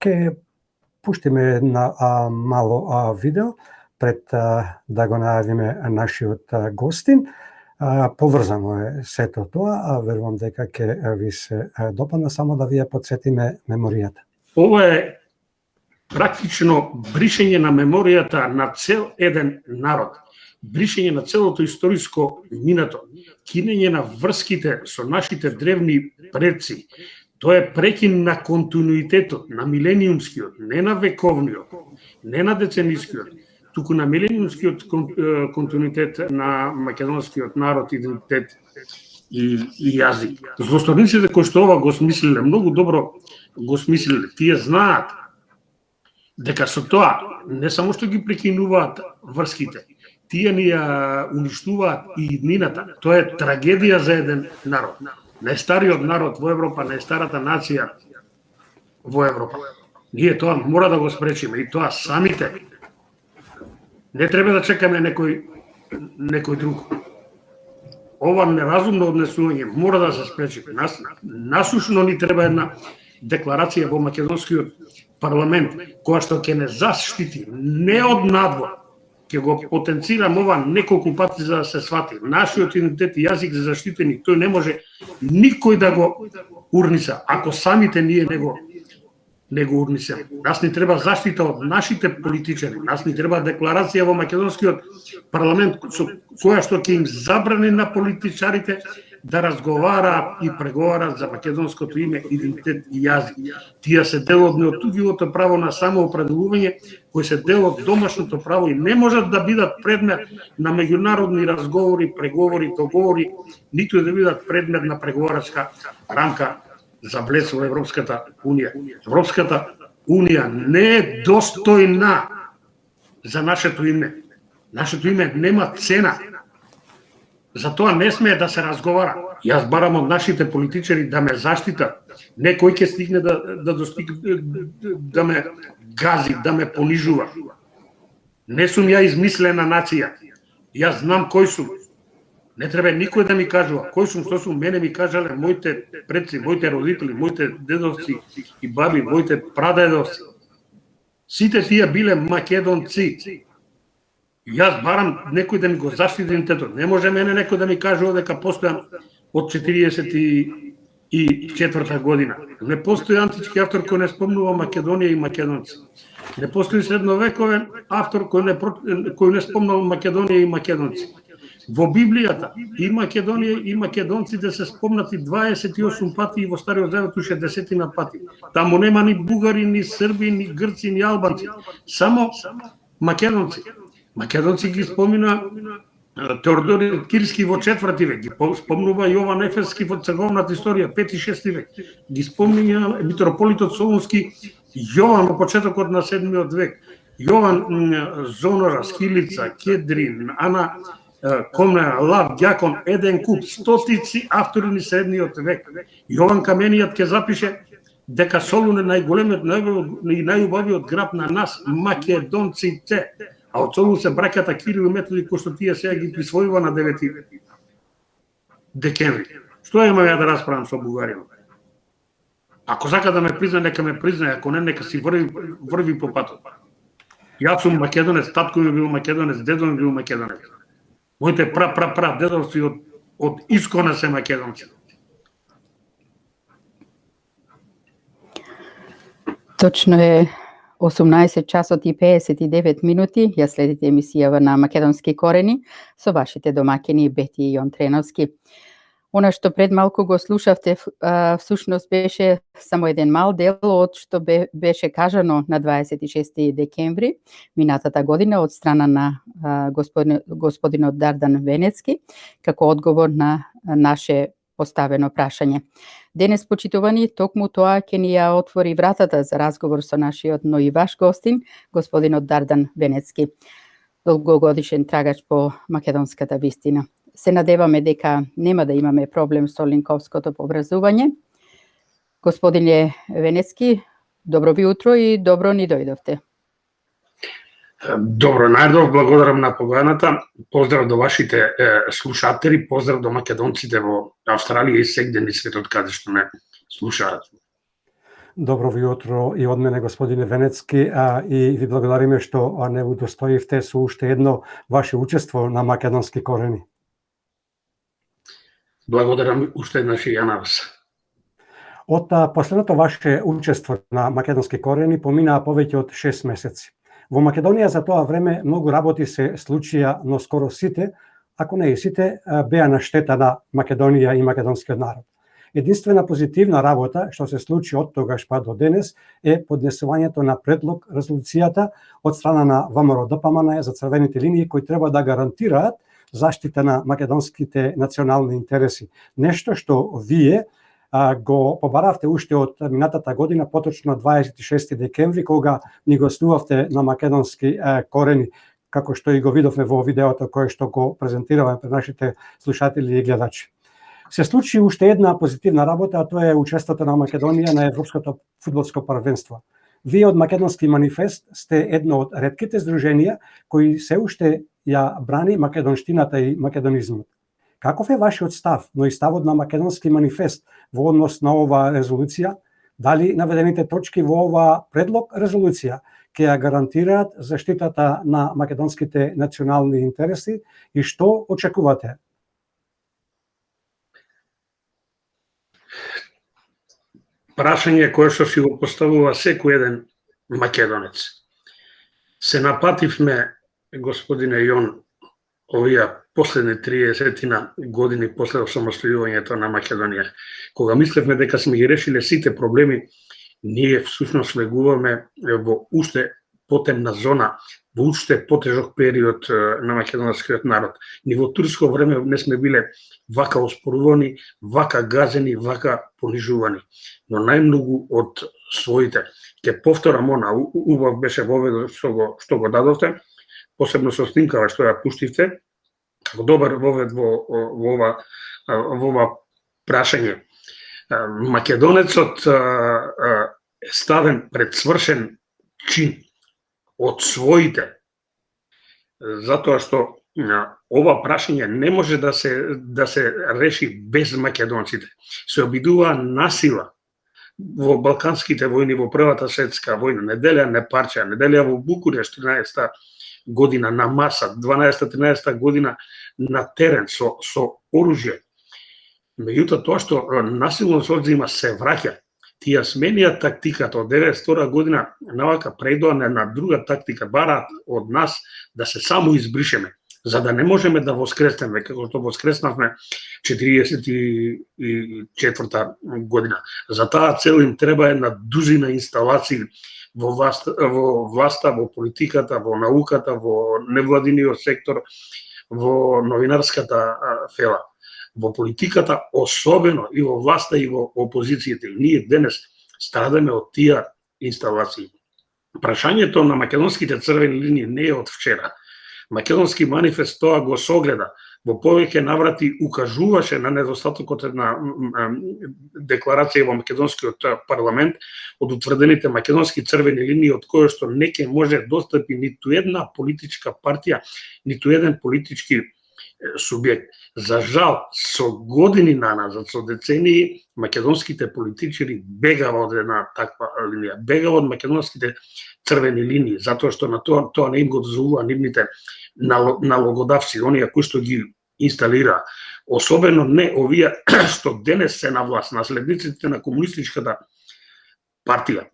Ке пуштиме една мало видео пред да го најавиме нашиот гостин. Поврзано е сето тоа, верувам дека ќе ви се допадна, само да ви ја подсетиме меморијата. Ова е практично бришење на меморијата на цел еден народ, бришење на целото историско минато, кинење на врските со нашите древни предци. Тоа е прекин на континуитетот, на милениумскиот, не на вековниот, не на деценискиот, туку на милениумскиот континуитет на македонскиот народ, идентитет и јазик. Злосторниците кои што ова го смислиле, многу добро го смислиле, тие знаат дека со тоа не само што ги прекинуваат врските, тие ни ја уништуваат и иднината. Тоа е трагедија за еден народ. Најстариот народ во Европа, најстарата нација во Европа. Ние тоа мора да го спречиме и тоа самите. Не треба да чекаме некој друг. Ова неразумно однесување мора да се спречи. Насушно ни треба една декларација во македонскиот парламент која што ќе не заштити не од надвор, ќе го потенцирам ова неколку пати за да се свати. Нашиот идентитет и јазик за заштитени, тој не може никој да го урниса, ако самите ние не го урнисеме. Нас ни треба заштита од нашите политичари, нас ни треба декларација во македонскиот парламент со која што ќе им забрани на политичарите да разговара и преговара за македонското име, идентитет и јазик. Тие се дел од неотуѓивото право на самоопределување, кои се дел од домашното право и не можат да бидат предмет на меѓународни разговори, преговори, договори, ниту да бидат предмет на преговарачка рамка за влез во Европската Унија. Европската Унија не е достојна за нашето име. Нашето име нема цена. За тоа не смее да се разговара. Јас барам од нашите политичари да ме заштитат. Некој ќе стигне да достигне да ме гази, да ме понижува. Не сум ја измислена нација. Јас знам кој сум. Не треба никој да ми кажува кој сум, што сум. Мене ми кажале моите предци, моите родители, моите дедовци и баби, моите прадедовци. Сите тие биле македонци. Јас барам некој да ми го заштити идентитетот. Не може мене некој да ми кажува дека постојам од 44-та година. Не постои антички автор кој не спомнува Македонија и македонци. Не постои средновековен автор кој не спомнува Македонија и македонци. Во Библијата и Македонија и македонците се спомнати 28 пати и во Стариот Завет 60 пати. Таму нема ни бугари, ни срби, ни грци, ни албанци. Само македонци. Македонци ги спомина Теодор Кирски во 4 век, ги спомнува Јован Ефески во црковната историја 5 и 6 век, ги спомнува митрополитот Солунски Јован во почетокот на 7 век, Јован Зонора, Скилица, Кедрин, Ана Комнена, Лав, Дјакон, еден куп, стотици автори ни средниот век. Јован Каменијат ќе запише дека Солун е најголемиот и најубавиот град на нас, македонците. А од Солун се браќата Кирил и Методи, кои што тие сега ги присвојува на 9 декември. Што имам ја да расправам со Бугарија? Ако сака да ме призна, нека ме призна, ако не, нека си врви по патот. Јас сум македонец, татко ми бил македонец, дедо ми бил македонец. Моите дедовци од искона се македонци. Точно е 18 часот и 59 минути. Ја следите емисијава на Македонски корени со вашите домакини Бети и Јон Треновски. Она што пред малку го слушавте, всушност беше само еден мал дел од што беше кажано на 26 декември минатата година од страна на господинот Дардан Венецки, како одговор на наше поставено прашање. Денес, почитувани, токму тоа ќе ни ја отвори вратата за разговор со нашиот, но и ваш гостин, господинот Дардан Венецки, долгогодишен трагач по македонската вистина. Се надеваме дека нема да имаме проблем со линковското поврзување. Господине Венецки, добро ви утро и добро ни дојдовте. Добро најдов, благодарам на поканата. Поздрав до вашите слушатели, поздрав до македонците во Австралија и сегде низ светот каде што ме слушаат. Добро јутро и од мене, господине Венецки, и ви благодариме што не удостоивте со уште едно ваше учество на македонски корени. Благодарам уште еднаш и ја на вас. Од последното ваше учество на македонски корени поминаа повеќе од 6 месеци. Во Македонија за тоа време многу работи се случија, но скоро сите, ако не и сите, беа на штета на Македонија и македонскиот народ. Единствена позитивна работа што се случи од тогаш па до денес е поднесувањето на предлог резолуцијата од страна на ВМРО-ДПМН за црвените линии кои треба да гарантираат заштита на македонските национални интереси. Нешто што вие го побаравте уште од минатата година, поточно 26 декември, кога ни гостувавте на македонски корени, како што и го видовме во видеото кое што го презентираваме пред нашите слушатели и гледачи. Се случи уште една позитивна работа, а тоа е учеството на Македонија на Европското фудбалско првенство. Вие од Македонски манифест сте едно од ретките здруженија кои се уште ја брани македонштината и македонизмот. Каков е вашиот став, но и ставот на Македонски манифест во однос на оваа резолуција? Дали наведените точки во оваа предлог резолуција ќе ја гарантираат заштитата на македонските национални интереси и што очекувате? Прашање кое што си го поставува секој еден македонец. Се напативме, господине Јон, овие последни 30 години после осамостојувањето на Македонија. Кога мислевме дека сме ги решиле сите проблеми, ние всушност влегуваме во уште потемна зона, во уште потежок период на македонскиот народ. Ни во турско време не сме биле вака оспорувани, вака газени, вака понижувани. Но најмногу од своите, ќе повторам она, убав беше воведот што го дадовте, посебно со снимкава што ја пуштивте, како добар вовед во ова прашање. Македонецот е ставен пред свршен чин од своите, затоа што ова прашање не може да се реши без македонците. Се обидува насила во балканските војни, во Првата светска војна, неделја Непарча, неделја во Букурешт, 13 година на маса, 12-13 година на терен со оружје. Меѓутоа тоа што насилно се одзима се враќа. Тие сменија тактиката од 92 година навака преидоа на друга тактика, бараат од нас да се само избришеме, за да не можеме да воскреснеме како што воскреснавме 44 година. За таа цел им треба една дузина инсталации во власта, во политиката, во науката, во невладиниот сектор, во новинарската фела. Во политиката, особено и во власта и во опозицијата. Ние денес страдаме од тие инсталации. Прашањето на македонските црвени линии не е од вчера. Македонски манифест тоа го согледа. Во повеќе наврати укажуваше на недостатокот на декларација во македонскиот парламент од утврдените македонски црвени линии, од кои што не ќе може достапи ниту една политичка партија, ниту еден политички субјект. За жал, со години наназад, со децении, македонските политичари бегава од една таква линија, бегава од македонските црвени линии, затоа што на тоа не им го дозволува нивните налогодавци, оние кои што ги инсталира. Особено не овие што денес се на власт, наследниците на комунистичката партија,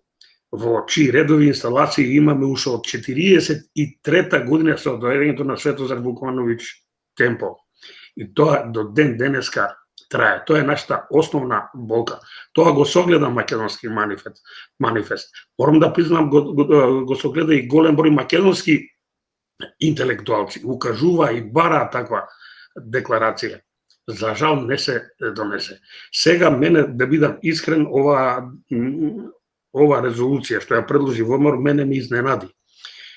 во чии редови инсталации имаме уште од 43 година со доаѓањето на Светозар Вукмановиќ Темпо. И тоа до ден денеска трае. Тоа е нашата основна болка. Тоа го согледа македонски манифест. Морам да признам, го согледа и голем број македонски интелектуалци. Укажува и бара таква декларација. За жал не се донесе. Сега мене, да бидам искрен, ова резолуција што ја предложи ВМРО мене ми изненади.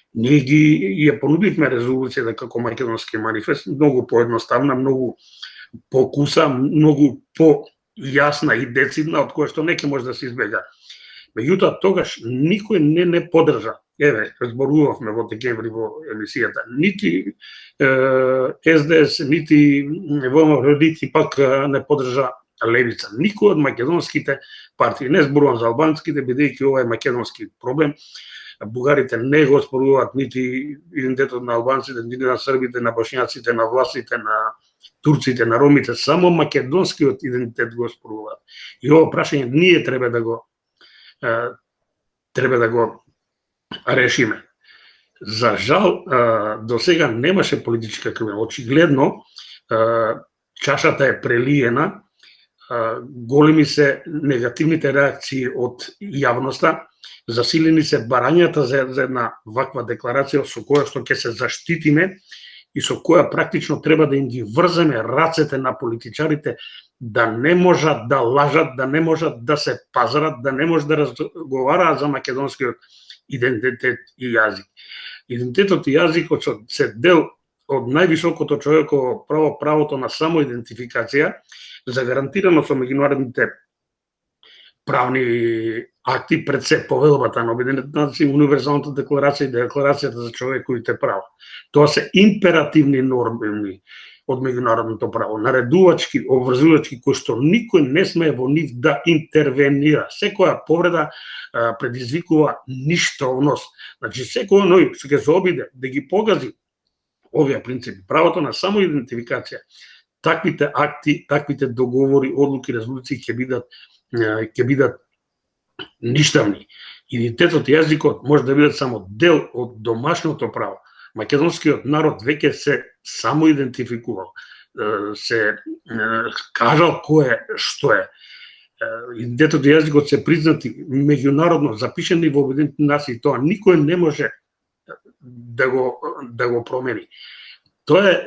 Ние ја понудивме резолуцијата како македонски манифест, многу поедноставна, многу покуса, многу појасна и децидна, од која што не ќе може да се избега. Меѓутоа, тогаш никој не подржа. Еве, зборувавме во декември во емисијата. Нити СДС, нити ВМРО, нити пак не подржа левица. Никој од македонските партии, не зборувам за албанските, бидејќи ова е македонски проблем. Бугарите не го споруваат нити идентитетот на албанците, нити на србите, на бошњаците, на власите, на турците, на ромите, само македонскиот идентитет го споруваат. И ова прашање ние треба да го решиме. За жал, до сега немаше политичка крива. Очигледно, чашата е прелиена, големи се негативните реакции од јавноста, засилени се барањата за една ваква декларација со која што ќе се заштитиме и со која практично треба да им ги врземе рацете на политичарите да не можат да лажат, да не можат да се пазарат, да не можат да разговараат за македонскиот идентитет и јазик. Идентитетот и јазикот се дел од највисокото човеково право, правото на самоидентификација, загарантирано со меѓународните правни акти, пред се повелбата на Обединетите нации, универзалната декларација и декларацијата за човековите права. Тоа се императивни норми од меѓународното право, наредувачки, обврзувачки, кои што никој не смее во нив да интервенира. Секоја повреда предизвикува ништовност. Значи, секој што ќе се обиде да ги погази овие принципи, правото на самоидентификација, таквите акти, таквите договори, одлуки, резолуции ќе бидат ништавни. Идентитетот и јазикот може да бидат само дел од домашното право. Македонскиот народ веќе се самоидентификувал, се кажал кој е, што е. Идентитетот и јазикот се признати меѓународно, запишени во Обединетите нации, тоа никој не може да го промени. Тоа е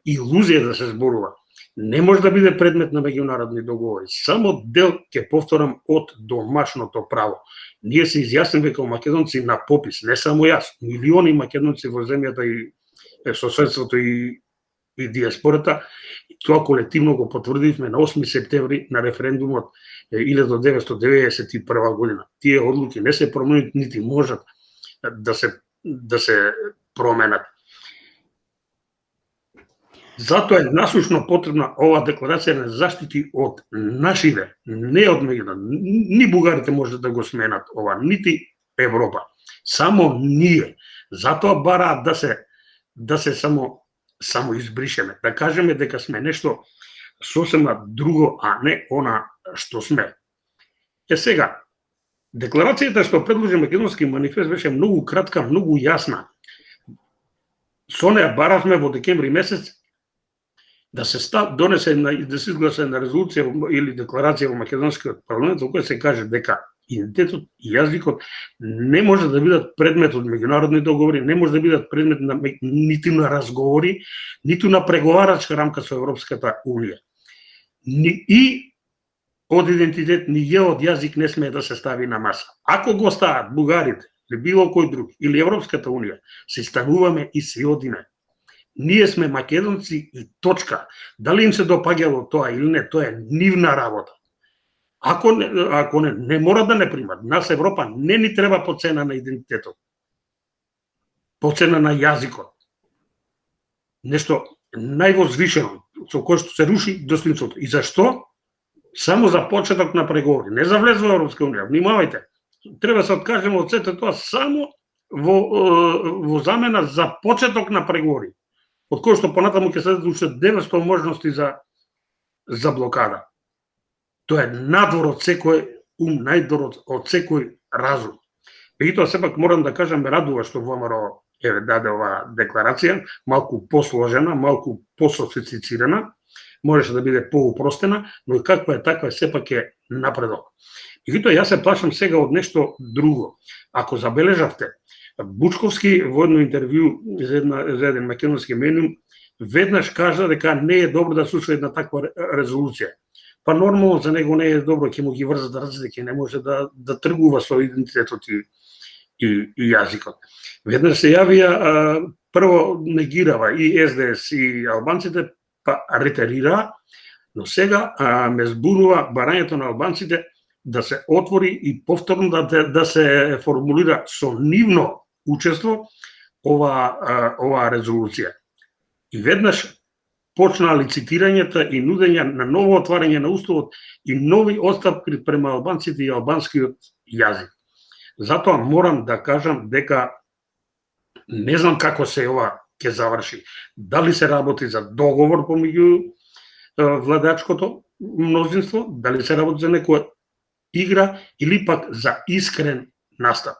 илузија да се зборува. Не може да биде предмет на меѓународни договори. Само дел, ќе повторам, од домашното право. Ние се изјаснивме како македонци на попис, не само јас, милиони македонци во земјата и соседството и диаспората. Тоа колективно го потврдивме на 8 септември на референдумот 1991 година. Тие одлуки не се променат, нити можат да се променат. Затоа е насушно потребна ова декларација на заштити од нашите, не од меѓународни. Ни бугарите може да го сменат ова, нити Европа. Само ние. Затоа бараат да се само избришеме, да кажеме дека сме нешто сосема друго, а не она што сме. Сега, декларацијата што предложи Македонски манифест беше многу кратка, многу јасна. Со неа баравме во декември месец да се донесе и да се изгласа на резолуција или декларација во македонскиот парламент во која се каже дека идентитетот и јазикот не може да бидат предмет од меѓународни договори, не може да бидат предмет нити на разговори, ниту на преговарачка рамка со Европската унија. И од идентитет ни од јазик не смее да се стави на маса. Ако го стават бугарите или било кој друг или Европската унија, се стануваме и се одиме. Ние сме македонци и точка. Дали им се допаѓало тоа или не, тоа е нивна работа. Ако не мора да не примат. Нас Европа не ни треба по цена на идентитетот. По цена на јазикот. Нешто највозвишено, со кое што се руши достоинството. И зашто? Само за почеток на преговори. Не за влез во Европска унија. Внимавајте. Треба се откажеме од сето тоа само во замена за почеток на преговори. Од кој што понатаму ќе следат уште 900 можности за блокада. Тоа е надвор од секој ум, најдор од секој разум. Меѓутоа, сепак морам да кажам, ме радува што ВМРО даде оваа декларација, малку посложена, малку пософистицирана, можеше да биде поупростена, но и каква е таква сепак е напредок. Меѓутоа, јас се плашам сега од нешто друго. Ако забележавте, Бучковски во едно интервју за еден македонски медиум веднаш кажа дека не е добро да се случи една таква резолуција. Па нормално за него не е добро, ќе му ги врзат рацете, ќе не може да тргува со идентитетот и јазикот. Веднаш се јавија, прво негирава и СДС и албанците, па ретерира, но сега ме збунува барањето на албанците да се отвори и повторно да се формулира со нивно учество оваа резолуција. И веднаш почнаа лицитирањето и нудење на ново отварање на уставот и нови отстапки према албанците и албанскиот јазик. Затоа морам да кажам дека не знам како се ова ќе заврши. Дали се работи за договор помеѓу владачкото мнозинство, дали се работи за некоја игра или пак за искрен настап.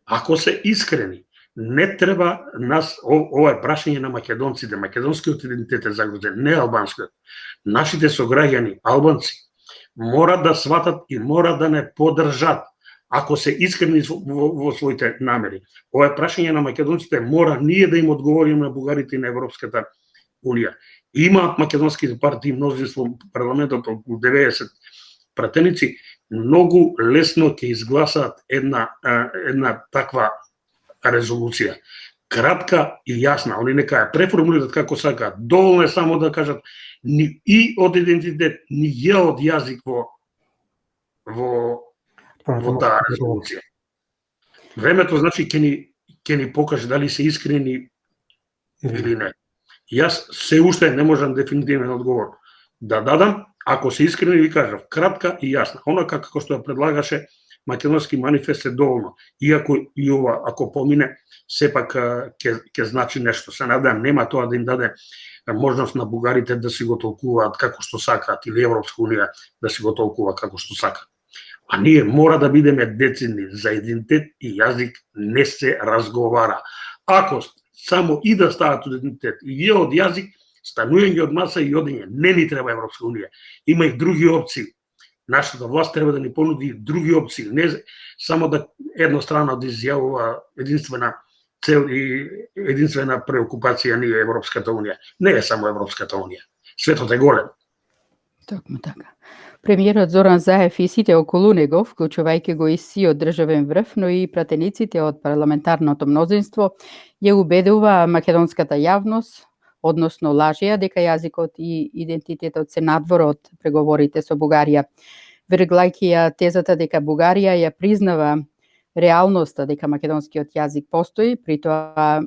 Ако се искрени, не треба нас, ова е прашање на македонците, македонскиот идентитет е загрозен, не албанскиот. Нашите сограѓани, албанци, мора да сватат и мора да не подржат, ако се искрени во своите намери. Ова е прашање на македонците, мора ние да им одговориме на бугарите и на Европската Унија. Имаат македонските партии мнозинство парламентот од 90 пратеници, многу лесно ќе изгласаат една таква резолуција. Кратка и јасна, они нека ја преформулираат како сакаат. Доволно е само да кажат ни и од идентитет, ни ја од јазик во таа резолуција. Времето значи ќе ни покаже дали се искрени или не. Јас се уште не можам дефинитивен одговор да дадам, ако се искрени ви кажав, кратка и јасна. Онака како што ја предлагаше Македонски манифест е доволно. Иако и ова, ако помине, сепак ќе значи нешто. Се надам, нема тоа да им даде можност на бугарите да си го толкуваат како што сакаат или Европска Унија да си го толкува како што сака. А ние мора да бидеме децидни, за идентитет и јазик не се разговара. Ако само и да стават од идентитет и ја од јазик, станување од маса и одење, не ни треба Европска Унија. Има и други опции. Нашата власт треба да ни понуди други опции, не само да едностранно да изјавува единствена цел и единствена преокупација ни е Европската Унија. Не е само Европската Унија. Светот е голем. Токму така. Премиерот Зоран Заев и сите околу него, вклучувајќи го и сиот државен врв, но и пратениците од парламентарното мнозинство, ја убедува македонската јавност, односно лажеа дека јазикот и идентитетот се надвор од преговорите со Бугарија, верглајќи ја тезата дека Бугарија ја признава реалноста дека македонскиот јазик постои, при тоа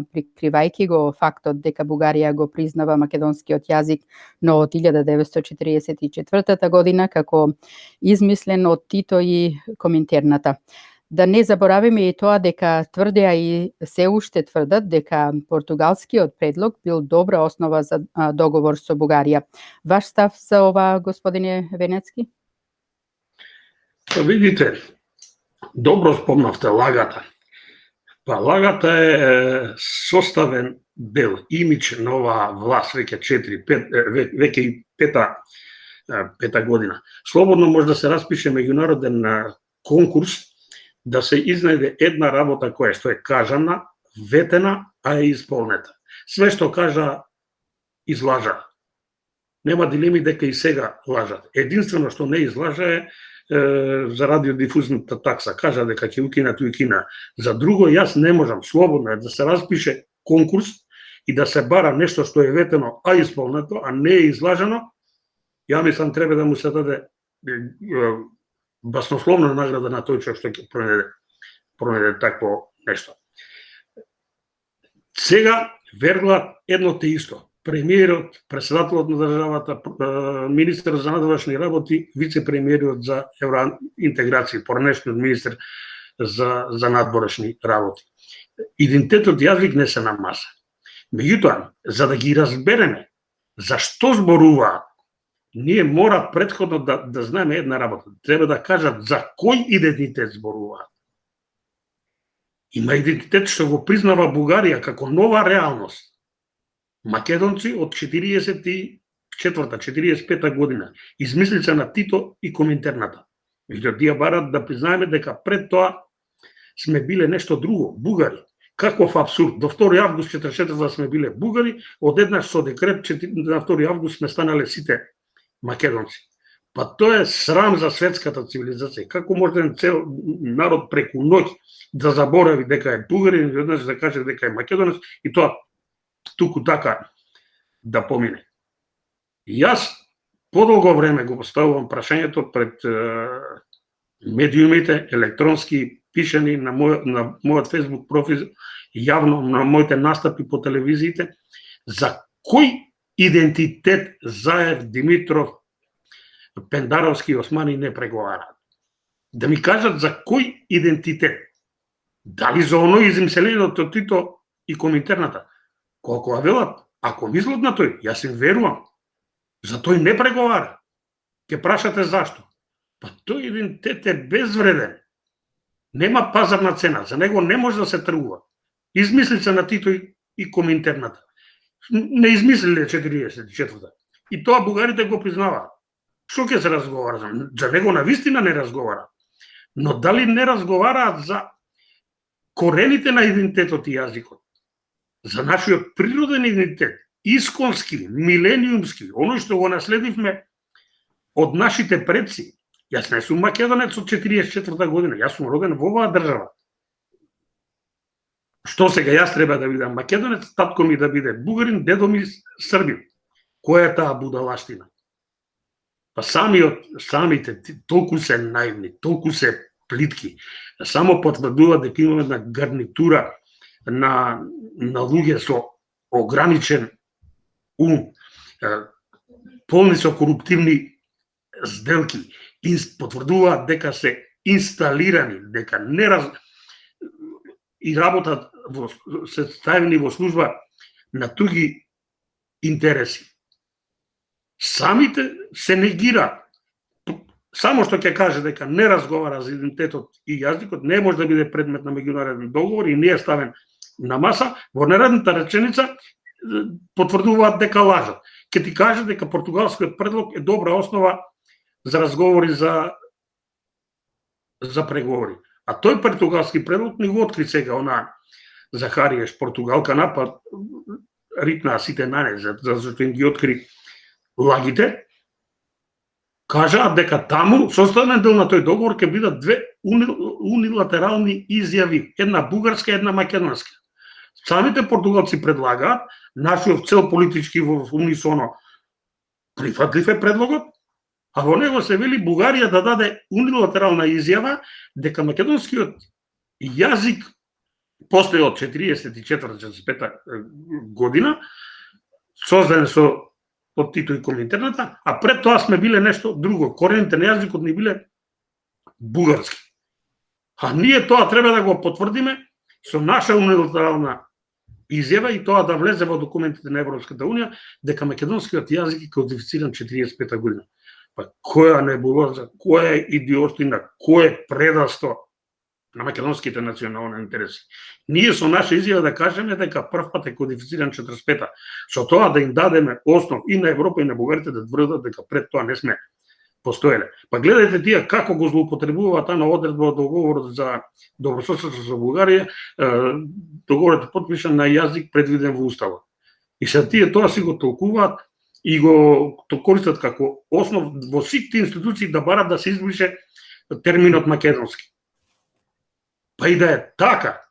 прикривајќи го фактот дека Бугарија го признава македонскиот јазик, но од 1944 година како измислен од Тито и Коминтерната. Да не заборавиме и тоа дека тврдеа и се уште тврдат дека португалскиот предлог бил добра основа за договор со Бугарија. Ваш став за ова, господине Венецки? Видите, добро спомнавте лагата. Па лагата е составен дел, имидж на оваа власт веќе и пета година. Слободно може да се распише меѓународен конкурс да се изнајде една работа која што е кажана, ветена, а е исполнета. Све што кажа, излажа. Нема дилеми дека и сега лажат. Единствено што не излажа е за радиодифузната такса. Кажа дека ќе укина, тој укина. За друго јас не можам. Слободно е да се распише конкурс и да се бара нешто што е ветено, а исполнето, а не е излажано. Ја мислам треба да му се даде баснословна награда на тој човек што ќе пронеде такво нешто. Сега верглат едно те исто. Премиерот, председателот на државата, министер за надворешни работи, вице-премиерот за евроинтеграција, поранешниот министер за надворешни работи. Идентитетот јазик не се на маса. Меѓутоа, за да ги разбереме зашто зборуваат, ние мора претходно да знаеме една работа. Треба да кажат за кој идентитет зборуваат. Има идентитет што го признава Бугарија како нова реалност. Македонци од 44-45 година, измислица на Тито и Коминтерната. Меѓутоа, тие барат да признаеме дека пред тоа сме биле нешто друго, бугари. Каков абсурд, до 2 август 44 сме биле бугари, одеднаш со декрет на 2 август сме станале сите македонци. Па тоа е срам за светската цивилизација. Како може да цел народ преку ноќ да заборави дека е бугарин и однаш да каже дека е македонец и тоа туку така да помине. Јас подолго време го поставувам прашањето пред медиумите, електронски пишани на мојот Facebook профил, јавно на моите настапи по телевизиите, за кој идентитет Заев, Димитров, Пендаровски и Османи не преговараат. Да ми кажат за кој идентитет? Дали за оној измиселеното Тито и Коминтерната? Колко велат, ако мислат на тој, јас им верувам. За тој не преговара. Ке прашате зашто? Па тој идентитет е безвреден. Нема пазарна цена, за него не може да се тргува. Измислица на Тито и Коминтерната. Не измислиле 44-та. И тоа бугарите го признаваат. Што ќе се разговара? За него навистина не разговара. Но дали не разговараат за корените на идентитетот и јазикот? За нашиот природен идентитет, исконски, милениумски, оно што го наследивме од нашите предци. Јас не сум македонец од 44-та година, јас сум роден во оваа држава. Што сега јас треба да бидам македонец, татко ми да биде бугарин, дедо ми србин. Која е таа будалаштина? Па самите толку се наивни, толку се плитки, само потврдува дека имаме една гарнитура на луѓе со ограничен ум, полни со коруптивни сделки, и потврдуваат дека се инсталирани, дека и работат се ставени во служба на туги интереси. Самите се негира. Само што ќе каже дека не разговара за идентитетот и јазикот, не може да биде предмет на меѓународен договор и не е ставен на маса, во наредната реченица потврдуваат дека лажат. Ке ти каже дека португалскиот предлог е добра основа за разговори за преговори. А тој португалски предлог не го откри сега она Захариеш португалка напад рипнаа сите на не, зашто им ги откри лагите. Кажаат дека таму составен дел на тој договор ќе бидат две унилатерални изјави, една бугарска и една македонска. Самите португалци предлагаат, нашиот цел политички во унисоно прифатлив е предлогот, а во него се вели Бугарија да даде унилатерална изјава дека македонскиот јазик постои од 44-45 година, создаден со од Тито и Коминтерната, а пред тоа сме биле нешто друго. Корените на јазикот ни биле бугарски. А ние тоа треба да го потврдиме со наша унилатерална изјава и тоа да влезе во документите на Европската унија дека македонскиот јазик е кодифициран 45 година. Па која небулоза, која идиотина, кој предасто на македонските национални интереси. Ние со наша изјава да кажеме дека прв пат е кодифициран 45-та. Со тоа да им дадеме основ и на Европа и на бугарите да тврдат дека пред тоа не сме постоеле. Па гледајте тие како го злоупотребуваат таа одредба од договорот за добрососедство со Бугарија, договорот е потпишан на јазик предвиден во уставот. И се тие тоа си го толкуваат и го користат како основ во сите институции да барат да се избрише терминот македонски. Па и да е така,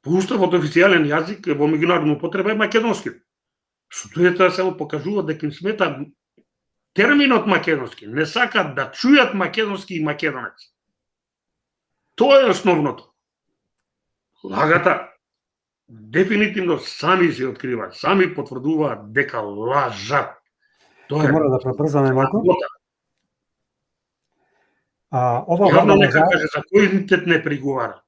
по уставот официјален јазик во меѓународна употреба е македонски. Студијата само покажува дека им смета терминот македонски, не сакаат да чујат македонски и македонец. Тоа е основното. Лагата дефинитивно сами се откриваат, сами потврдуваат дека лажат. Тоа е. Мора да пребрзаме малку. Ова Јавно нека каже за кој идентитет не преговара.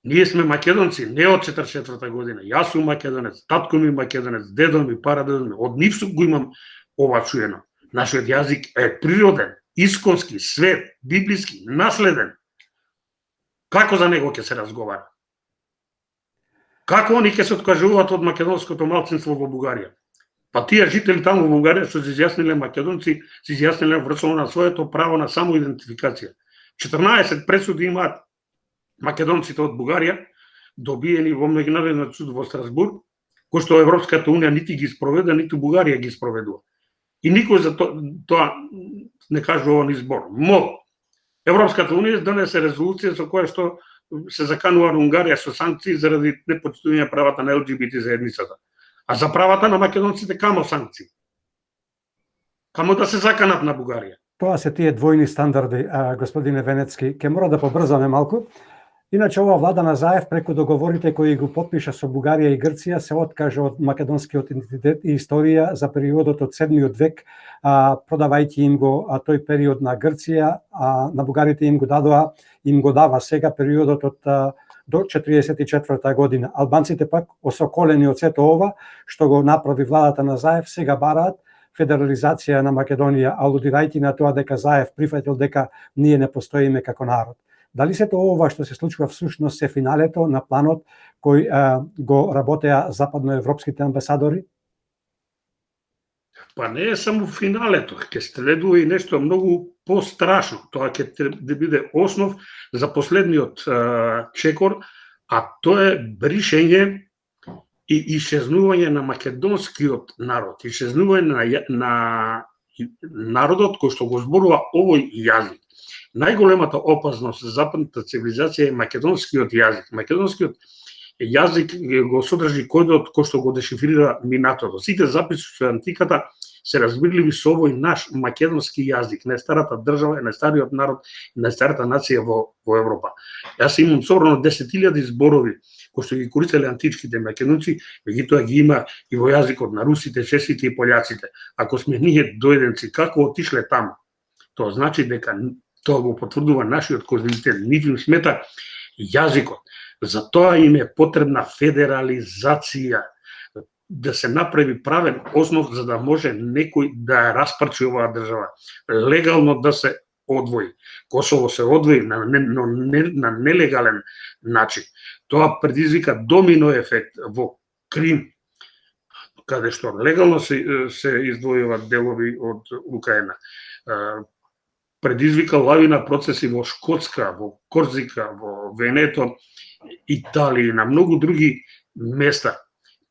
Ние сме македонци, не од 44-та година. Јас сум македонец, татко ми македонец, дедо ми, парадедо ми. Од нив го имам ова чуено. Нашиот јазик е природен, исконски, свет, библиски, наследен. Како за него ќе се разговара? Како они ќе се откажуваат од македонското малцинство во Бугарија? Па тие жители таму во Бугарија што се изјасниле македонци, се изјасниле врсово на своето право на самоидентификација. 14 пресуди имаат македонците од Бугарија, добиени во меѓународниот суд во Страсбург, кој што Европската унија нити ги спроведе, ниту Бугарија ги спроведува. И никој за тоа не кажува ни збор. Мо, Европската унија донесе резолуција со која што се заканува Унгарија со санкции заради непочитување правата на ЛГБТ заедницата. А за правата на македонците камо санкции? Камо да се заканат на Бугарија? Тоа се тие двојни стандарди, господине Венецки. Ке мора да побрзаме малку. Иначе ова влада на Заев преку договорите кои го потпиша со Бугарија и Грција се откажа од македонскиот идентитет и историја за периодот од 7 век, продавајќи им го тој период на Грција, на бугарите им го дава сега периодот од до 44 година. Албанците пак, осоколени од сето ова што го направи владата на Заев, сега бараат федерализација на Македонија, алудирајќи на тоа дека Заев прифатил дека ние не постоиме како народ. Дали сето ова што се случува всушност е финалето на планот кој го работеа западноевропските амбасадори? Па не е само финалето, ќе следува и нешто многу пострашно. Тоа ќе биде основ за последниот чекор, а тоа е бришење и исчезнување на македонскиот народ, исчезнување на народот кој што го зборува овој јазик. Најголемата опасност за западната цивилизација е македонскиот јазик. Македонскиот јазик го содржи кодот кој што го дешифрира минатото. Сите записи со антиката се разбирливи со овој наш македонски јазик, најстарата држава, најстариот народ, најстарата нација во Европа. Јас имам собрано 10.000 зборови кои што ги користеле античките македонци, меѓутоа ги има и во јазикот на русите, чешите и пољаците. Ако сме ние дојденци, како отишле таму? Тоа значи дека тоа го потврдува нашиот козинитет, ниту им смета јазикот. Затоа им е потребна федерализација, да се направи правен основ за да може некој да распарчи оваа држава, легално да се одвои. Косово се одвои на нелегален начин. Тоа предизвика домино ефект во Крим, каде што легално се издвојуваат делови од Украина. Предизвика лавина процеси во Шкотска, во Корзика, во Венето, Италија и на многу други места.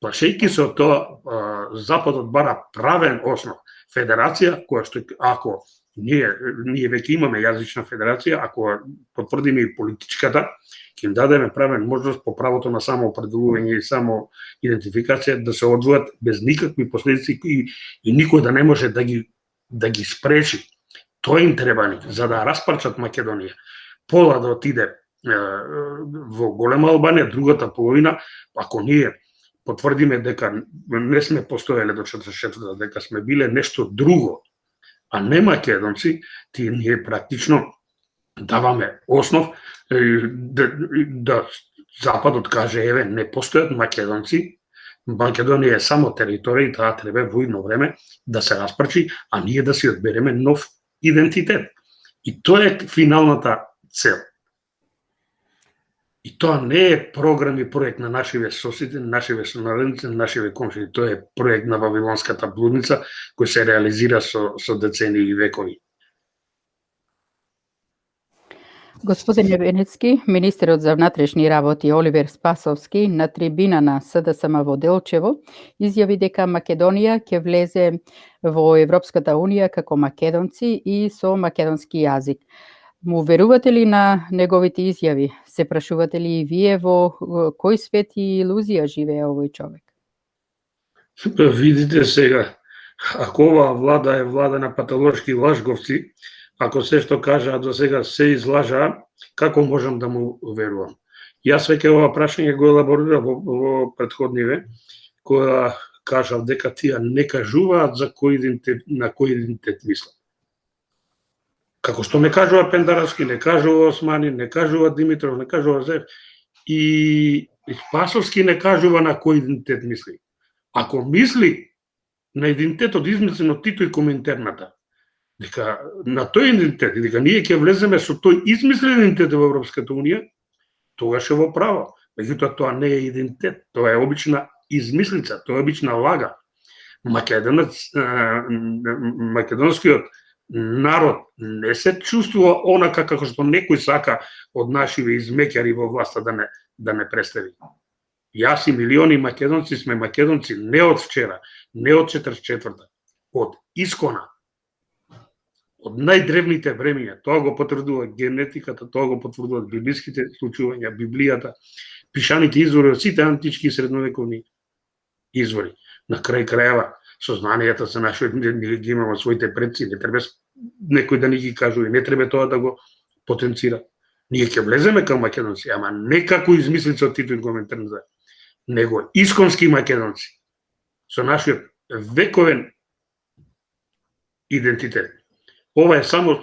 Плашејќи се од тоа, Западот бара правен основ. Федерација, која што ако ние веќе имаме јазична федерација, ако потврдиме и политичката, ќе им дадеме правен можност по правото на самоопределување и само идентификација да се одвојат без никакви последици и никој да не може да ги спречи. Тоа им треба ни, за да распарчат Македонија. Пола да отиде во голема Албанија, другата половина, ако ние потврдиме дека не сме постоеле до 44-та, дека сме биле нешто друго, а не македонци, ние практично даваме основ да Западот каже, еве, не постојат македонци, Македонија е само територија и таа треба во идно време да се распрчи, а ние да си одбереме нов идентитет. И тоа е финалната цел. И тоа не е програм и проект на нашиве соседи, нашиве сонаредници, нашиве комшини. Тоа е проект на Вавилонската блудница кој се реализира со децении и векови. Господине Венецки, министерот за внатрешни работи Оливер Спасовски на трибина на СДСМ во Делчево изјави дека Македонија ќе влезе во Европската унија како македонци и со македонски јазик. Му верувате ли на неговите изјави? Се прашувате ли и вие во кој свет и илузија живее овој човек? Видите сега, ако оваа влада е влада на патолошки лажговци, ако се што кажаа до сега се излажаа, како можам да му верувам? Јас веќе ова прашање го елаборирав во претходниве, која кажав дека тие не кажуваат за на кој идентитет мислат. Како што не кажува Пендаровски, не кажува Османи, не кажува Димитров, не кажува Зев, и Спасовски не кажува на кој идентитет мисли. Ако мисли на идентитетот измислен од Тито и Коминтерната, дека на тој идентитет, дека ние ќе влеземе со тој измислен идентитет во Европската унија, тогаш е во право. Меѓутоа тоа не е идентитет, тоа е обична измислица, тоа е обична лага. Македонскиот народ не се чувствува онака како што некој сака од нашиве измеќари во власта да не представи. Јас и милиони македонци сме македонци не од вчера, не од 44-та, од искона, од најдревните времења. Тоа го потврдува генетиката, тоа го потврдуваат библиските случувања, Библијата, пишаните извори од сите антички и средновековни извори. На крај крајава, сознанијата за нашиот ги имаме своите предци, не треба некој да ни ги кажува, не треба тоа да го потенцира. Ние ќе влеземе кај македонци, ама не како измислица од Тито и Коминтерн, него исконски македонци, со нашиот вековен идентитет. Ова е само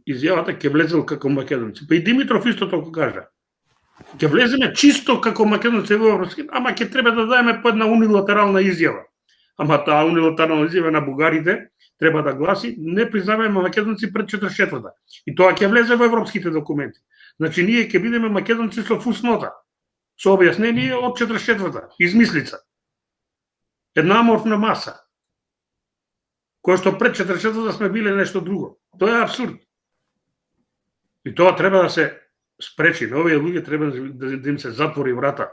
изјавата ќе влезел како македонци. Па и Димитров исто толку кажа. Ќе влеземе чисто како македонци во Европски, ама ќе треба да дадеме по една унилатерална изјава. Ама таа унилатерална изјава на бугарите треба да гласи не признаваме македонци пред 44-та. И тоа ќе влезе во европските документи. Значи ние ќе бидеме македонци со фуснота, со објаснение од 44-та, измислица. Една аморфна маса, која што пред 44-та сме биле нешто друго. Тоа е абсурд. И тоа треба да се спречи. На овие луѓе треба да им се затвори врата.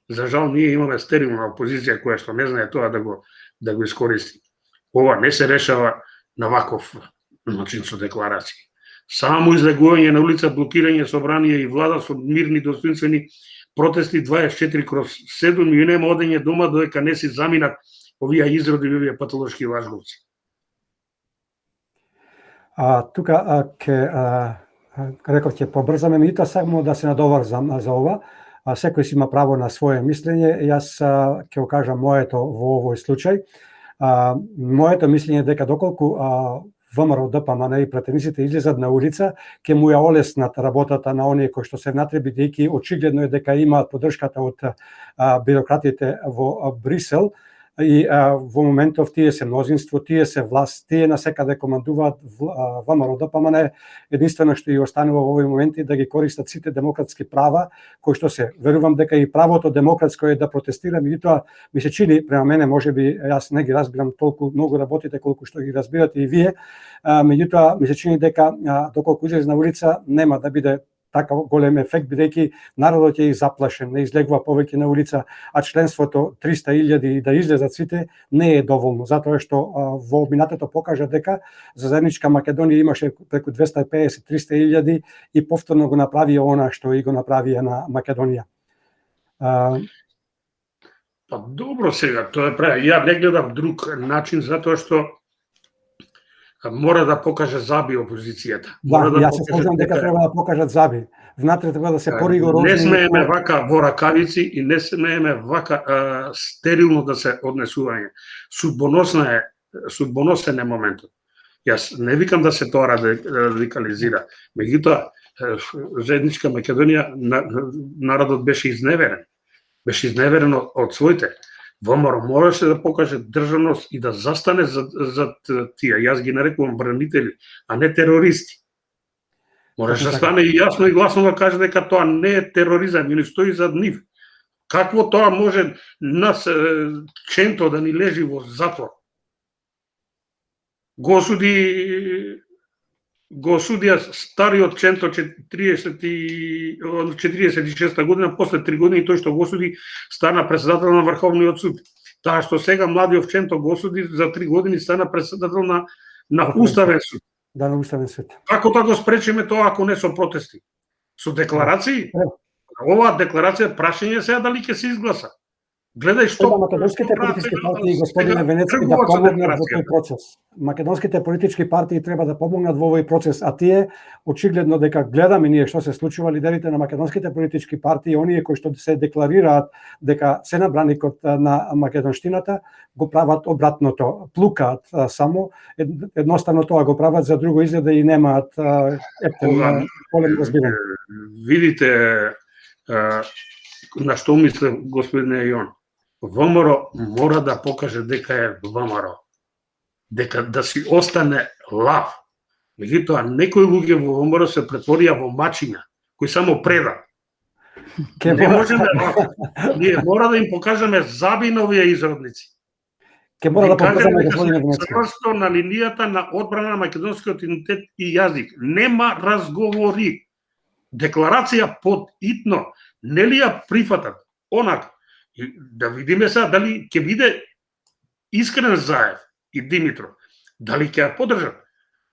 За жал, ние имаме стерилна опозиција која што не знае тоа да го искористи. Ова не се решава на ваков начин со декларации. Само излегување на улица, блокирање собрание и влада со мирни достоинствени протести 24/7 и нема одење дома додека не си заминат овие изроди и овие патолошки лажговци. Тука реков ќе побрзаме, меѓутоа само да се надоврзам за ова. Секој си има право на свое мислење. Јас ќе го кажам моето во овој случај. Моето мислење дека доколку ВМРО, ДПМН и пратениците излезат на улица, ќе му ја олеснат работата на оние кои што се внатре, бидејќи очигледно е дека имаат поддршката од бирократите во Брисел и во моментов тие се мнозинство, тие се власт, тие насекаде командуваат ВМРО, ДПМН. Единствено што и останува во овој момент е да ги користат сите демократски права кои што се. Верувам дека и правото демократско е да протестира, меѓутоа ми се чини, према мене, можеби јас не ги разбирам толку многу работите колку што ги разбирате и вие, меѓутоа ми се чини дека доколку излезе на улица нема да биде така голем ефект, бидејќи народот е заплашен, не излегува повеќе на улица, а членството 300.000 да излезат сите не е доволно, затоа што во минатото покажа дека за заедничка Македонија имаше преку 250-300.000 и повторно го направија она што и го направија на Македонија. Па добро сега, тоа е прави. Ја не гледам друг начин затоа што мора да покаже заби опозицијата. Да, јас се служам дека треба да покажат заби. Внатре треба да се поригорозни. Не смееме вака во ракавици и не смееме вака стерилно да се однесување. Судбоносен е моментот. Јас не викам да се тоа радикализира. Меѓутоа, заедничка Македонија, народот беше изневерен. Беше изневерен од своите. ВМРО мораше да покаже државност и да застане за тие. Јас ги нарекувам бранители, а не терористи. Мораше да стане и јасно и гласно да каже дека тоа не е тероризам и не стои зад нив. Какво тоа може нас Ченто да ни лежи во затвор? Го осудија стариот Ченто 46 година, после 3 години тој што го осуди стана председател на Врховниот суд. Таа што сега младиот Ченто го осуди за 3 години стана председател на Уставен суд. Да, на Уставен суд. Како да го спречиме тоа ако не со протести? Со декларации? Оваа декларација прашање сега дали ќе се изгласа. Гледај што македонските политички партии, господине Венецки, да помогнат во тој процес. Македонските политички партии треба да помогнат во овој процес, а тие очигледно дека гледаме ние што се случува, лидерите на македонските политички партии, оние кои што се декларираат дека се на браникот на македонштината, го прават обратното, плукаат само, едноставно тоа го прават, за друго изгледа и немаат голем разбирање. Видите на што мисле господине Јон. ВМРО мора да покаже дека е ВМРО. Дека да си остане лав. Меѓутоа, некои луѓе во ВМРО се претворија во мачиња, кои само преда. Не можеме вака. Ние мора да им покажеме заби на овие изродници. Ке мора да покажеме господине Венецки. Чврсто на линијата на одбрана на македонскиот идентитет и јазик. Нема разговори. Декларација под итно, нели ја прифатат? Онак, да видиме сега дали ќе биде искрен Заев и Димитров, дали ќе ја подржат,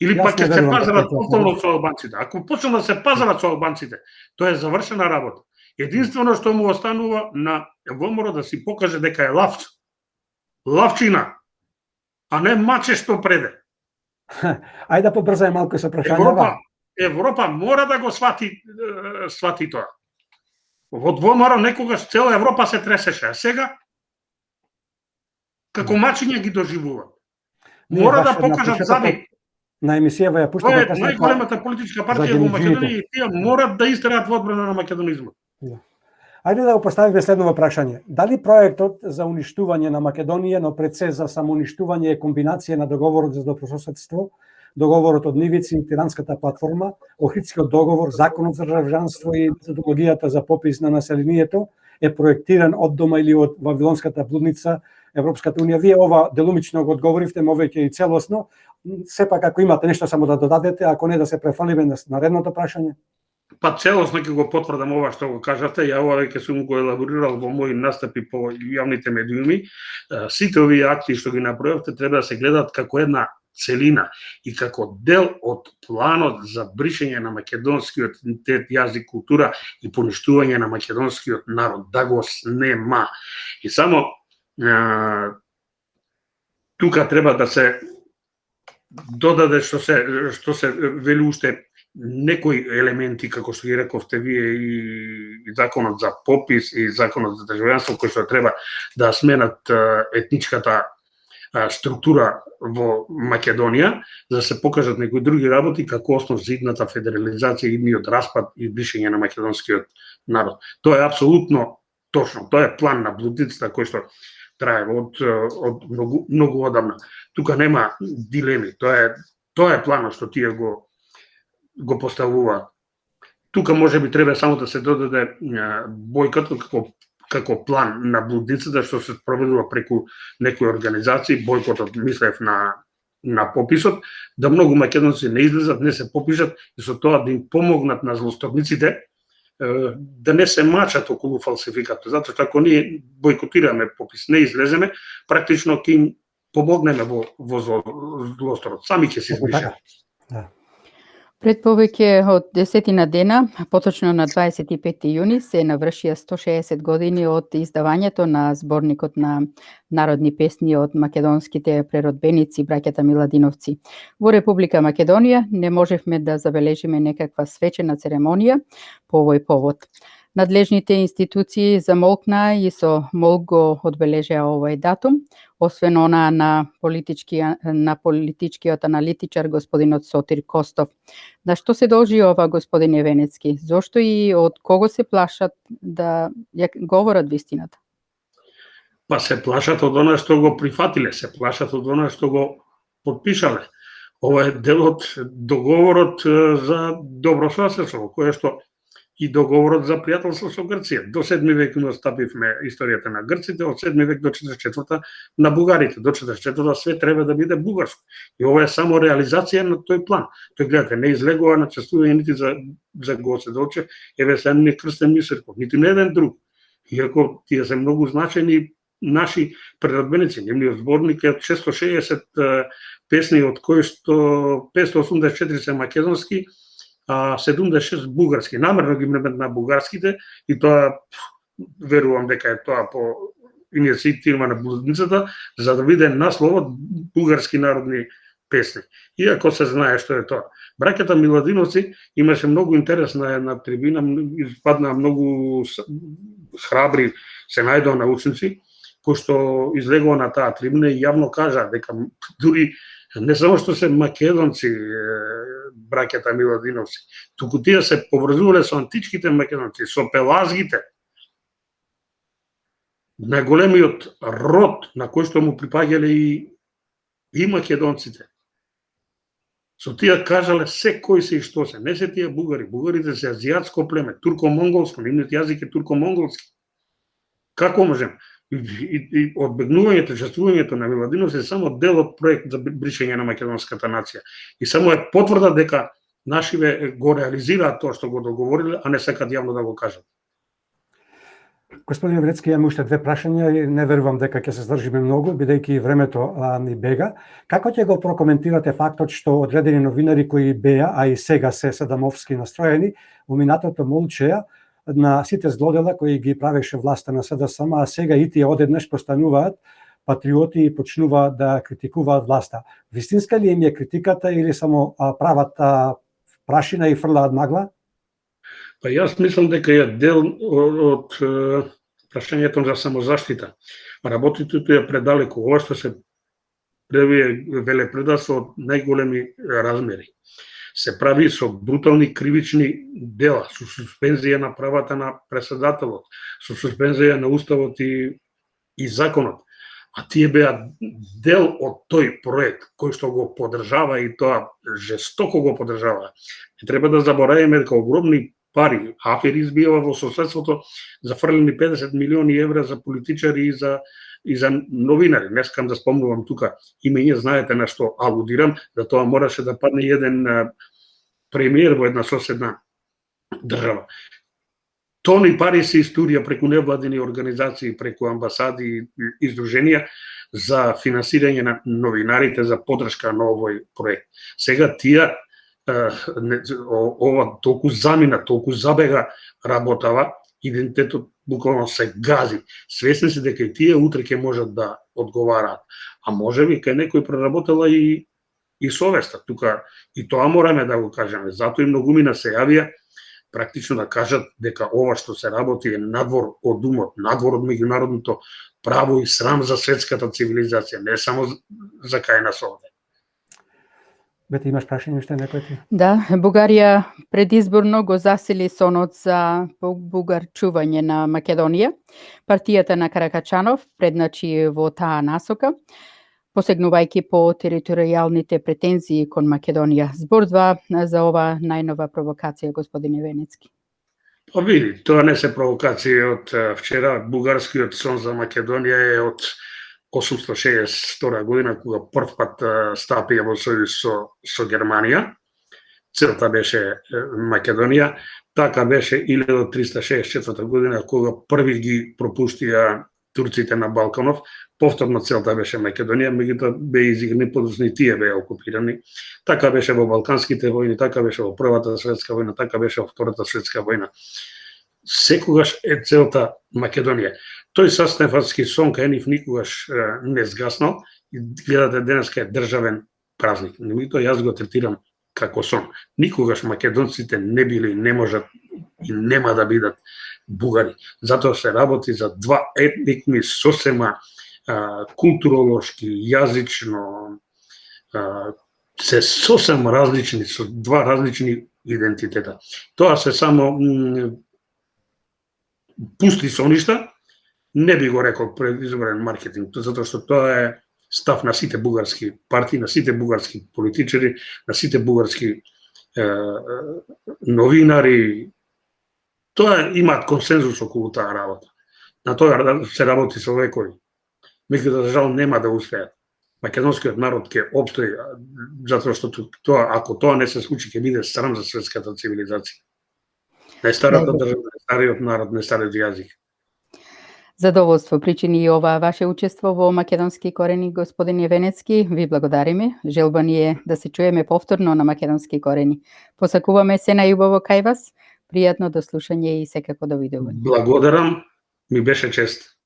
или пак ќе се пазарат повторно со албанците. Ако почнат да се пазарат со албанците, тоа е завршена работа. Единствено што му останува на ВМРО да си покаже дека е лавче. Лавчина, а не маче што преде. Ајде да побрзај малку со прашањава. Европа мора да го свати тоа. Во двомора некогаш цела Европа се тресеше, а сега како мачиња ги доживуваат. Мора да покажат заби. На емисијава ја Тоа пуштите е најголемата политичка партија во Македонија и тие морат да истраат во одбрана на македонизмот. Ајде да го поставиме следново прашање. Дали проектот за уништување на Македонија, но пред се за самоуништување е комбинација на договорот за добрососедство, договорот од Нивици, Тиранската платформа, Охридскиот договор, законот за државјанство и методологијата за попис на населението е проектиран од дома или од Вавилонската блудница, Европската унија? Вие ова делумично го одговоривте, мовеќе и целосно. Сепак ако имате нешто само да додадете, ако не да се префалиме на наредното прашање. Па целосно ќе го потврдам ова што го кажавте, ја ова веќе сум го елаборирал во мои настапи по јавните медиуми. Сите овие акти што ги направивте треба да се гледаат како една целина и како дел од планот за бришење на македонскиот идентитет, јазик, култура и поништување на македонскиот народ, да го снема. И само тука треба да се додаде што се вели уште некои елементи, како што ги рековте вие, и законот за попис и законот за државјанство, кои што треба да сменат етничката структура во Македонија, за да се покажат некои други работи како основ за идната федерализација, идниот распад и бришење на македонскиот народ. Тоа е апсолутно точно. Тоа е план на блудницата кој што трае од многу одамна. Тука нема дилеми. Тоа е планот што тие го поставуваат. Тука можеби треба само да се додаде бојкотот како план на блудницата што се спроведува преку некои организации, бојкотот мислев на пописот, да многу македонци не излезат, не се попишат и со тоа да им помогнат на злосторниците да не се мачат околу фалсификатот, затоа што ако ние бојкотираме попис, не излеземе, практично ќе им помогнеме во злосторот. Сами ќе се избришат. Пред повеќе од 10 дена, поточно на 25 јуни, се навршија 160 години од издавањето на зборникот на народни песни од македонските преродбеници, браќата Миладиновци. Во Република Македонија не можевме да забележиме некаква свечена церемонија по овој повод. Надлежните институции замолкнаа и со молк го одбележеа овој датум, освен она на политичкиот аналитичар господинот Сотир Костов. На што се должи ова, господине Венецки? Зошто и од кого се плашат да ја говорат вистината? Па се плашат од она што го прифатиле, се плашат од она што го подпишале. Ова е дел од договорот за добрососедство, кој што и договорот за пријателство со Грција. До 7 век настапивме историјата на грците, од 7 век до 44 на бугарите. До 44 све треба да биде бугарско. И ова е само реализација на тој план. Тој, гледате, не излегува на чествување нити за Гоце Делчев, Евесен ни Крстен Мисерков, нити на еден друг. Иако тие се многу значени наши преродбеници. Нивниот зборник е од 660 песни, од кои што 584 се македонски, 76 бугарски. Намерно ги на бугарските и тоа верувам дека е тоа по иницијатива на блудницата, за да биде насловот бугарски народни песни. Иако се знае што е тоа. Браќата Миладиновци имаше многу интересна една трибина, испадна многу храбри, се најдоа научници, кои што излегува на таа трибина и јавно кажа дека дури не само што се македонци, браќата Миладиновци, туку тие се поврзувале со античките македонци, со пелазгите. Најголемиот род на кој што му припаѓале и македонците. Со тие кажале секој се и што се. Не се тие бугари. Бугарите се азиатско племе, турко-монголско, нивниот јазик е турко-монголски. Како можем? И одбегнувањето, чествувањето на Миладиновци е само дел од проект за бришење на македонската нација. И само е потврда дека нашиве го реализираат тоа што го договориле, а не сакат јавно да го кажат. Господин Венецки, имаме уште две прашања и не верувам дека ќе се здржиме многу, бидејќи времето ни бега. Како ќе го прокоментирате фактот што одредени новинари кои беа, а и сега се садамовски настроени, во минатото молчеа на сите злодела кои ги правеше власта на СДСМ, а сега и тие одеднаш постануваат патриоти и почнуваат да критикуваат власта. Вистинска ли им е критиката или само прават прашина и фрлаат магла? Па јас мислам дека е дел од прашањето за самозаштита. Работите е предалеку. Ова што се прави велепредавство од најголеми размери. Се прави со брутални кривични дела, со суспензија на правата на преседателот, со суспензија на уставот и законот. А тие беа дел од тој проект кој што го поддржава и тоа жестоко го поддржава. Не треба да забораваме дека огромни пари, афери избива во соседството, зафрлени 50 милиони евра за политичари и за новинари. Не скам да спомнувам тука имење, знаете на што алудирам, за тоа мораше да падне еден премиер во една соседна држава. Тони пари се историја преку невладини организации, преку амбасади и издруженија за финансирање на новинарите, за поддршка на овој проект. Сега тие ова толку замина, толку забега работава, идентитетот буквално се гази. Свесни се дека и тие утре ќе можат да одговараат. А може би кај некој проработела и совеста тука, и тоа мораме да го кажеме. Затоа и многумина се јавија практично да кажат дека ова што се работи е надвор од умот, надвор од меѓународното право и срам за светската цивилизација, не само за кај нас овде. Бете, имаш прашање уште некој ти? Да, Бугарија предизборно го засили сонот за бугарчување на Македонија. Партијата на Каракачанов предначи во таа насока, посегнувајќи по територијалните претензии кон Македонија. Зборува за ова најнова провокација, господине Венецки. Па види, тоа не се провокација од вчера. Бугарскиот сон за Македонија е од 862 година, кога прв пат стапија во сојуз со Германија. Целта беше Македонија. Така беше 1364 година, кога први ги пропуштија турците на Балканов. Повторно целта беше Македонија, меѓутоа беа изиграни подоцна и тие беа окупирани. Така беше во Балканските војни, така беше во Првата светска војна, така беше во Втората светска војна. Секогаш е целта Македонија. Тој састефански сон кај нив никогаш не сгаснал и гледате денеска е државен празник. Меѓутоа јас го третирам како сон. Никогаш македонците не били, не можат и нема да бидат бугари. Затоа се работи за два етникми сосема културолошки, јазично, се сосем различни, со два различни идентитета. Тоа се само пусти соништа, не би го рекол предизборен маркетинг, затоа што тоа е став на сите бугарски партии, на сите бугарски политичари, на сите бугарски новинари. Тоа имаат консензус околу таа работа. На тоа се работи со векови. Меѓутоа, за жал, нема да успеат. Македонскиот народ ќе опстои, затоа што тоа, ако тоа не се случи, ќе биде срам за светската цивилизација. Најстарата држава, најстариот народ, најстариот јазик. Задоволство причини и ова ваше учество во Македонски корени, господине Венецки. Ви благодариме. Желба ни е да се чуеме повторно на Македонски корени. Посакуваме се најубаво кај вас. Пријатно до слушање и секако довидување. Благодарам, ми беше чест.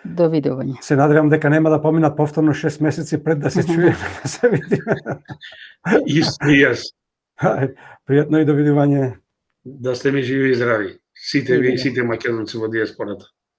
Довидување. Се надевам дека нема да поминат повторно 6 месеци пред да се чуеме, да се видиме. Исто и јас. Пријатно и довидување. Да сте ми живи и здрави. Сите ви и сите македонци во диаспората.